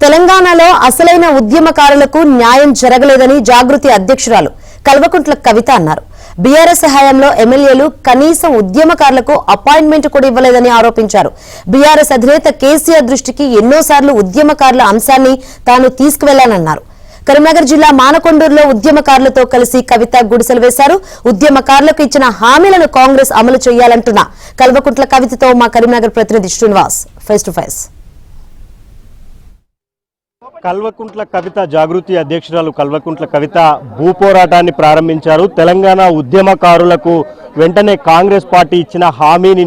తెలంగాణలో అసలైన ఉద్యమకారులకు న్యాయం జరగలేదని జాగృతి అధ్యక్షురాలు కల్వకుంట్ల కవిత అన్నారు. బీఆర్ఎస్ హయాంలో ఎమ్మెల్యేలు కనీసం ఉద్యమకారులకు అపాయింట్మెంట్ కూడా ఇవ్వలేదని ఆరోపించారు. బీఆర్ఎస్ అధినేత కేసీఆర్ దృష్టికి ఎన్నోసార్లు ఉద్యమకారుల అంశాన్ని తాను తీసుకువెళ్లానన్నారు. కరీంనగర్ జిల్లా మానకొండూరులో ఉద్యమకారులతో కలిసి కవిత గుడిసెలు వేశారు. ఉద్యమకారులకు ఇచ్చిన హామీలను కాంగ్రెస్ అమలు చేయాలంటున్న కల్వకుంట్ల కవితతో మా కరీంనగర్ ప్రతినిధి Srinivas face to face. Kalvakuntla Kavitha Jagruthi అధ్యక్షురాలు కల్వకుంట్ల కవిత భూపోరాటాన్ని ప్రారంభించారు. తెలంగాణ ఉద్యమకారులకు వెంటనే కాంగ్రెస్ పార్టీ ఇచ్చిన హామీని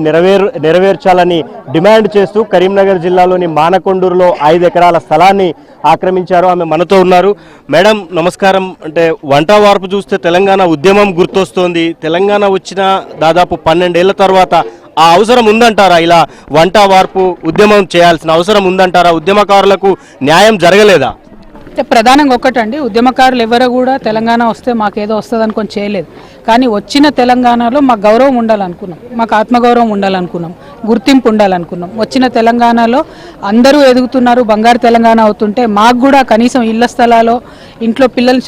నెరవేర్చాలని డిమాండ్ చేస్తూ కరీంనగర్ జిల్లాలోని మానకొండూరులో 5 ఎకరాల స్థలాన్ని ఆక్రమించారు. ఆమె మనతో ఉన్నారు. మేడం నమస్కారం. అంటే వంట వార్పు చూస్తే తెలంగాణ ఉద్యమం గుర్తొస్తోంది. తెలంగాణ వచ్చిన దాదాపు 12 ఏళ్ల తర్వాత ఆ అవసరం ఉందంటారా? ఇలా వంట వార్పు ఉద్యమం చేయాల్సిన అవసరం ఉందంటారా? ఉద్యమకారులకు న్యాయం జరగలేదా? ప్రధానంగా ఒక్కటండి, ఉద్యమకారులు ఎవరు కూడా తెలంగాణ వస్తే మాకేదో వస్తుంది అనుకొని చేయలేదు. కానీ వచ్చిన తెలంగాణలో మాకు గౌరవం ఉండాలనుకున్నాం, మాకు ఆత్మగౌరవం ఉండాలనుకున్నాం, గుర్తింపు ఉండాలనుకున్నాం. వచ్చిన తెలంగాణలో అందరూ ఎదుగుతున్నారు, బంగారు తెలంగాణ అవుతుంటే మాకు కూడా కనీసం ఇళ్ల స్థలాల్లో ఇంట్లో పిల్లల్ని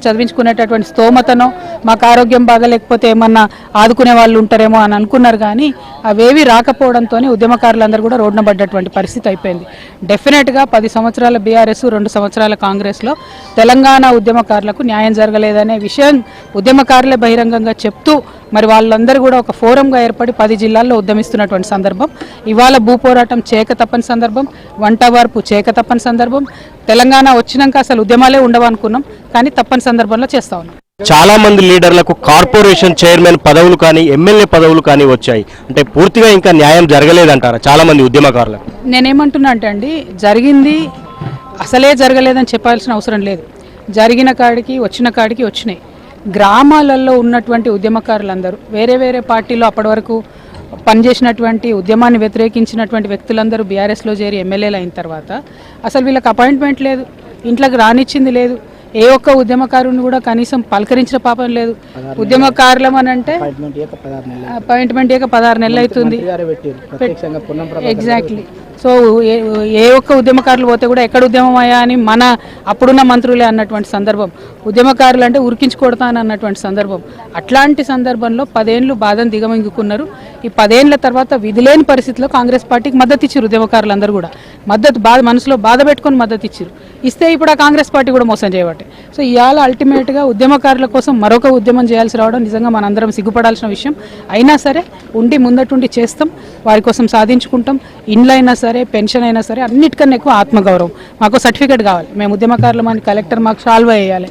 చదివించుకునేటటువంటి స్తోమతనో, మాకు ఆరోగ్యం బాగలేకపోతే ఏమన్నా ఆదుకునే వాళ్ళు ఉంటారేమో అని అనుకున్నారు. కానీ అవేవి రాకపోవడంతో ఉద్యమకారులందరూ కూడా రోడ్డున పడ్డటువంటి పరిస్థితి అయిపోయింది. డెఫినెట్గా 10 సంవత్సరాల బీఆర్ఎస్, 2 సంవత్సరాల కాంగ్రెస్లో తెలంగాణ ఉద్యమకారులకు న్యాయం జరగలేదనే విషయం ఉద్యమకారులే బహిరంగంగా చెప్తూ మరి వాళ్ళందరూ కూడా ఒక ఫోరంగా ఏర్పడి 10 జిల్లాల్లో ఉద్యమిస్తున్నటువంటి సందర్భం. ఇవాళ భూపోరాటం చేయక తప్పని సందర్భం, వంట వార్పు చేయక తప్పని సందర్భం. తెలంగాణ వచ్చినాక అసలు ఉద్యమాలే ఉండవనుకున్నాం, కానీ తప్పని సందర్భంలో చేస్తా ఉన్నాం. చాలా మంది లీడర్లకు కార్పొరేషన్ చైర్మన్ పదవులు కానీ ఎమ్మెల్యే పదవులు కానీ వచ్చాయి. అంటే పూర్తిగా ఇంకా న్యాయం జరగలేదంటారా చాలా మంది ఉద్యమకారులకు? నేనేమంటున్నా అంటే అండి, జరిగింది అసలే జరగలేదని చెప్పాల్సిన అవసరం లేదు. జరిగిన కాడికి వచ్చిన కాడికి వచ్చినాయి. గ్రామాలలో ఉన్నటువంటి ఉద్యమకారులందరూ వేరే వేరే పార్టీలో అప్పటి వరకు పనిచేసినటువంటి ఉద్యమాన్ని వ్యతిరేకించినటువంటి వ్యక్తులందరూ బీఆర్ఎస్లో చేరి ఎమ్మెల్యేలు అయిన తర్వాత అసలు వీళ్ళకి అపాయింట్మెంట్ లేదు, ఇంట్లోకి రానిచ్చింది లేదు. ఏ ఒక్క ఉద్యమకారుని కూడా కనీసం పలకరించిన పాపం లేదు. ఉద్యమకారులం అని అంటే అపాయింట్మెంట్ ఇక 16 నెలలు అవుతుంది. ఎగ్జాక్ట్లీ. సో ఏ ఒక్క ఉద్యమకారులు పోతే కూడా ఎక్కడ ఉద్యమం అయ్యా అని మన అప్పుడున్న మంత్రులే అన్నటువంటి సందర్భం. ఉద్యమకారులు అంటే ఉరికించి కొడతాను అన్నటువంటి సందర్భం. అట్లాంటి సందర్భంలో 10 ఏళ్ళు బాధను దిగమింగుకున్నారు. ఈ 10 ఏళ్ల తర్వాత విధిలేని పరిస్థితిలో కాంగ్రెస్ పార్టీకి మద్దతు ఇచ్చారు. ఉద్యమకారులందరూ కూడా మనసులో బాధ పెట్టుకొని మద్దతు ఇచ్చారు. ఇస్తే ఇప్పుడు ఆ కాంగ్రెస్ పార్టీ కూడా మోసం చేయబట్టే. సో ఇవాళ అల్టిమేట్గా ఉద్యమకారుల కోసం మరొక ఉద్యమం చేయాల్సి రావడం నిజంగా మనందరం సిగ్గుపడాల్సిన విషయం. అయినా సరే ముందటుండి చేస్తాం, వారి కోసం సాధించుకుంటాం. ఇండ్లైనా సరే, పెన్షన్ అయినా సరే, అన్నిటికన్నా ఎక్కువ ఆత్మగౌరవం. మాకు సర్టిఫికేట్ కావాలి, మేము ఉద్యమకారులు అని కలెక్టర్ మాకు సాల్వ్ చేయాలి.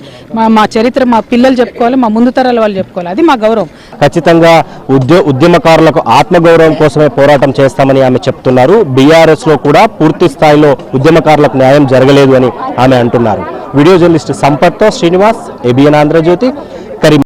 మా చరిత్ర మా పిల్లలు చెప్పుకోవాలి, మా ముందు తరాల వాళ్ళు చెప్పుకోవాలి. అది మా గౌరవం. ఖచ్చితంగా ఉద్యమకారులకు ఆత్మగౌరవం కోసమే పోరాటం చేస్తామని ఆమె చెప్తున్నారు. బీఆర్ఎస్ లో కూడా పూర్తి స్థాయిలో ఉద్యమకారులకు న్యాయం జరగలేదు అని ఆమె అంటున్నారు. వీడియో జర్నలిస్ట్ సంపత్తో శ్రీనివాస్, ABN ఆంధ్రజ్యోతి,